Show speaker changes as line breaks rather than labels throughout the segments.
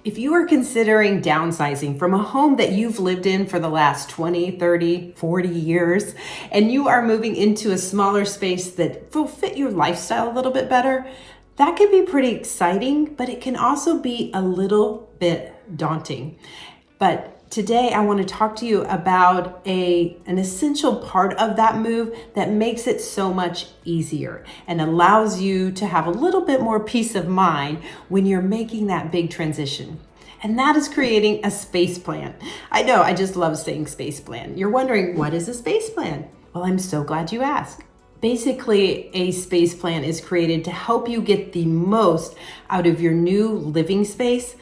If you are considering downsizing from a home that you've lived in for the last 20, 30, 40 years, and you are moving into a smaller space that will fit your lifestyle a little bit better, that can be pretty exciting, but it can also be a little bit daunting. But today I want to talk to you about an essential part of that move that makes it so much easier and allows you to have a little bit more peace of mind when you're making that big transition. And that is creating a space plan. I know, I just love saying space plan. You're wondering, what is a space plan? Well, I'm so glad you asked. Basically, a space plan is created to help you get the most out of your new living space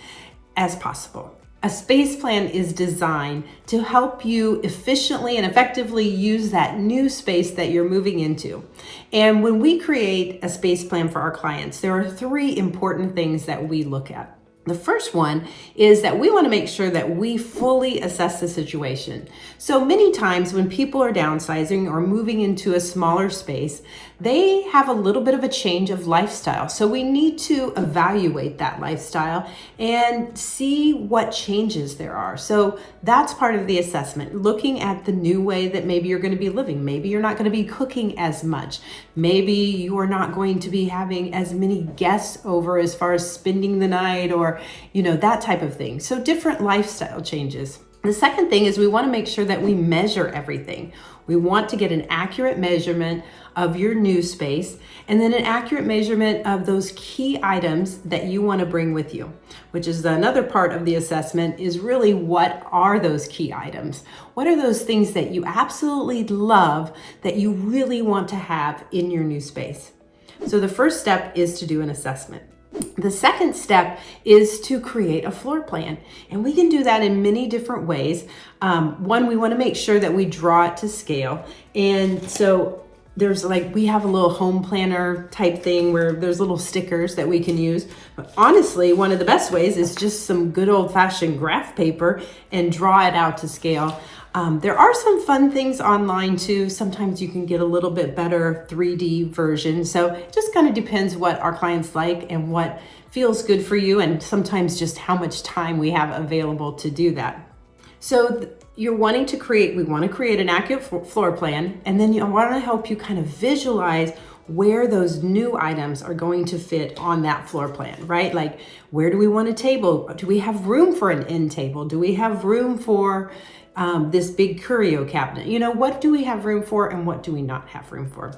as possible. A space plan is designed to help you efficiently and effectively use that new space that you're moving into. And when we create a space plan for our clients, there are three important things that we look at. The first one is that we want to make sure that we fully assess the situation. So many times when people are downsizing or moving into a smaller space, they have a little bit of a change of lifestyle. So we need to evaluate that lifestyle and see what changes there are. So that's part of the assessment, looking at the new way that maybe you're going to be living. Maybe you're not going to be cooking as much. Maybe you are not going to be having as many guests over as far as spending the night or that type of thing. So different lifestyle changes. The second thing is we want to make sure that we measure everything. We want to get an accurate measurement of your new space and then an accurate measurement of those key items that you want to bring with you, which is another part of the assessment is really what are those key items? What are those things that you absolutely love that you really want to have in your new space? So the first step is to do an assessment. The second step is to create a floor plan, and we can do that in many different ways. One, we want to make sure that we draw it to scale, and so we have a little home planner type thing where there's little stickers that we can use. But honestly, one of the best ways is just some good old-fashioned graph paper and draw it out to scale. There are some fun things online too. Sometimes you can get a little bit better 3D version. So it just kind of depends what our clients like and what feels good for you, and sometimes just how much time we have available to do that. So we want to create an accurate floor plan, and then I want to help you kind of visualize where those new items are going to fit on that floor plan, right? Like, where do we want a table? Do we have room for an end table? Do we have room for this big curio cabinet? What do we have room for and what do we not have room for?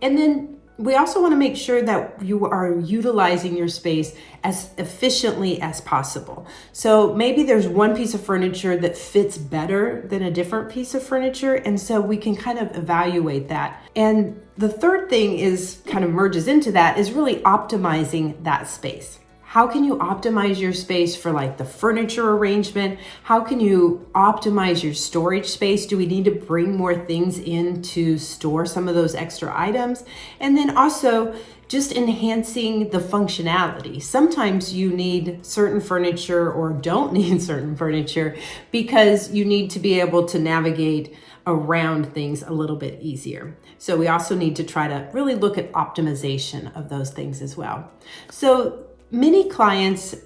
And then we also want to make sure that you are utilizing your space as efficiently as possible. So maybe there's one piece of furniture that fits better than a different piece of furniture, and so we can kind of evaluate that. And the third thing is kind of merges into that is really optimizing that space. How can you optimize your space for like the furniture arrangement? How can you optimize your storage space? Do we need to bring more things in to store some of those extra items? And then also just enhancing the functionality. Sometimes you need certain furniture or don't need certain furniture because you need to be able to navigate around things a little bit easier. So we also need to try to really look at optimization of those things as well. So many clients,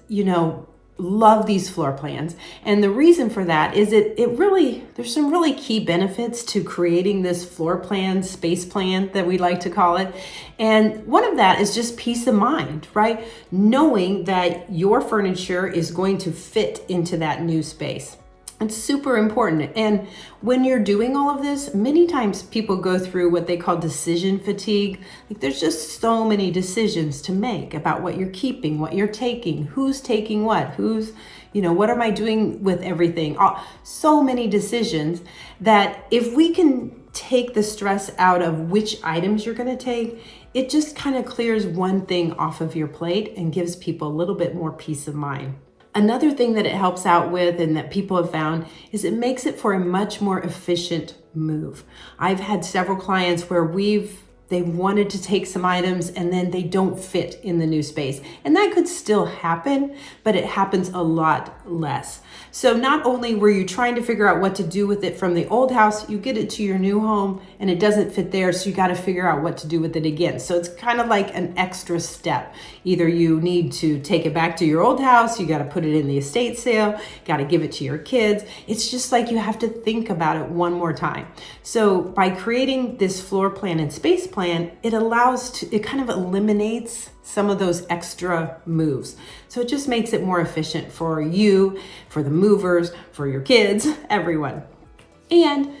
love these floor plans. And the reason for that is there's some really key benefits to creating this floor plan, space plan that we like to call it. And one of that is just peace of mind, right? Knowing that your furniture is going to fit into that new space. It's super important. And when you're doing all of this, many times people go through what they call decision fatigue. Like, there's just so many decisions to make about what you're keeping, what you're taking, who's taking what, what am I doing with everything? So many decisions that if we can take the stress out of which items you're going to take, it just kind of clears one thing off of your plate and gives people a little bit more peace of mind. Another thing that it helps out with and that people have found is it makes it for a much more efficient move. I've had several clients where we've they wanted to take some items and then they don't fit in the new space. And that could still happen, but it happens a lot less. So not only were you trying to figure out what to do with it from the old house, you get it to your new home and it doesn't fit there, so you got to figure out what to do with it again. So it's kind of like an extra step. Either you need to take it back to your old house, you got to put it in the estate sale, got to give it to your kids. It's just like you have to think about it one more time. So by creating this floor plan and space plan, it kind of eliminates some of those extra moves. So it just makes it more efficient for you, for the movers, for your kids, everyone. And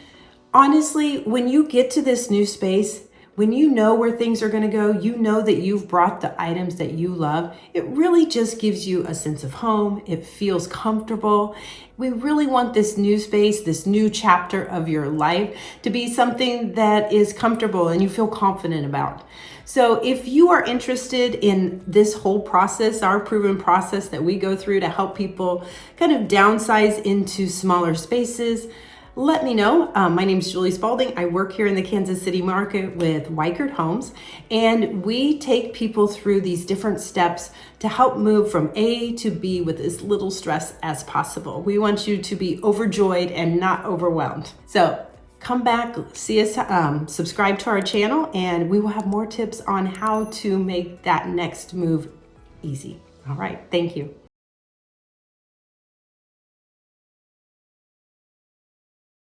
honestly, when you get to this new space, when you know where things are going to go, you know that you've brought the items that you love, it really just gives you a sense of home. It feels comfortable. We really want this new space, this new chapter of your life to be something that is comfortable and you feel confident about. So if you are interested in this whole process, our proven process that we go through to help people kind of downsize into smaller spaces, let me know. My name is Julie Spaulding. I work here in the Kansas City market with Weichert Homes, and we take people through these different steps to help move from A to B with as little stress as possible. We want you to be overjoyed and not overwhelmed. So come back, see us, subscribe to our channel, and we will have more tips on how to make that next move easy. All right, thank you.